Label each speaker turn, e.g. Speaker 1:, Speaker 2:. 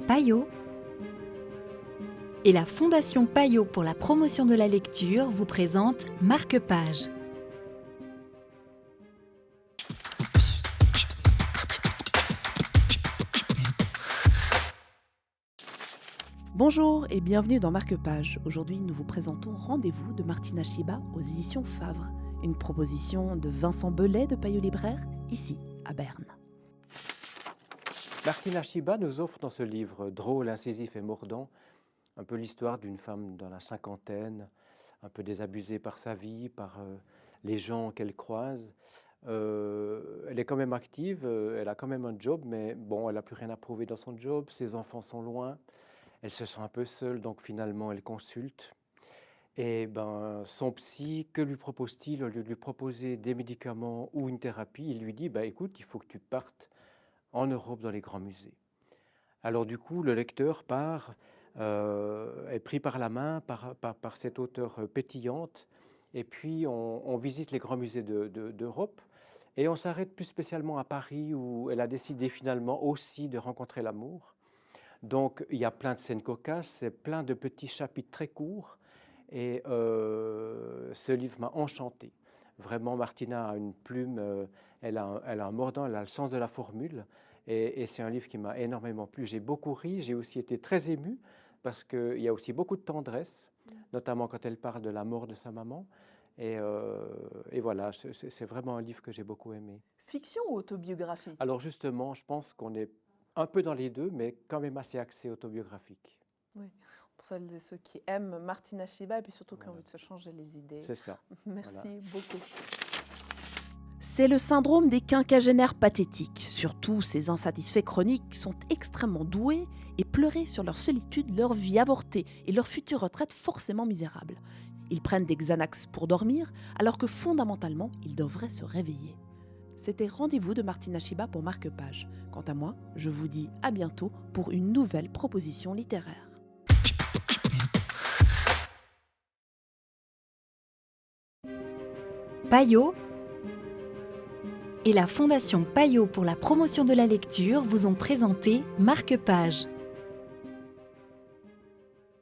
Speaker 1: Payot et la Fondation Payot pour la promotion de la lecture vous présente Marque-Page.
Speaker 2: Bonjour et bienvenue dans Marque-Page. Aujourd'hui, nous vous présentons Rendez-vous de Martina Schiba aux éditions Favre, une proposition de Vincent Belay de Payot Libraire, ici à Berne.
Speaker 3: Martina Schiba nous offre dans ce livre drôle, incisif et mordant un peu l'histoire d'une femme dans la cinquantaine, un peu désabusée par sa vie, par les gens qu'elle croise. Elle est quand même active, elle a quand même un job, mais bon, elle n'a plus rien à prouver dans son job, ses enfants sont loin, elle se sent un peu seule, donc finalement elle consulte. Et ben, son psy, que lui propose-t-il? Au lieu de lui proposer des médicaments ou une thérapie, il lui dit écoute, il faut que tu partes en Europe dans les grands musées. Alors du coup, le lecteur est pris par la main par cette auteure pétillante, et puis on visite les grands musées d'Europe, et on s'arrête plus spécialement à Paris, où elle a décidé finalement aussi de rencontrer l'amour. Donc il y a plein de scènes cocasses, c'est plein de petits chapitres très courts, et ce livre m'a enchanté. Vraiment, Martina a une plume, elle a un mordant, elle a le sens de la formule, et c'est un livre qui m'a énormément plu. J'ai beaucoup ri, j'ai aussi été très ému, parce qu'il y a aussi beaucoup de tendresse, notamment quand elle parle de la mort de sa maman. Et voilà, c'est vraiment un livre que j'ai beaucoup aimé.
Speaker 2: Fiction ou autobiographie?
Speaker 3: Alors justement, je pense qu'on est un peu dans les deux, mais quand même assez axé autobiographique.
Speaker 2: Oui, pour celles et ceux qui aiment Martina Schiba et puis surtout qui ont envie de se changer les idées.
Speaker 3: C'est ça.
Speaker 2: Merci beaucoup. C'est le syndrome des quinquagénaires pathétiques. Surtout, ces insatisfaits chroniques sont extrêmement doués et pleurés sur leur solitude, leur vie avortée et leur future retraite forcément misérable. Ils prennent des Xanax pour dormir, alors que fondamentalement, ils devraient se réveiller. C'était Rendez-vous de Martina Schiba pour Marque-Page. Quant à moi, je vous dis à bientôt pour une nouvelle proposition littéraire.
Speaker 1: Payot et la Fondation Payot pour la promotion de la lecture vous ont présenté Marque-Page.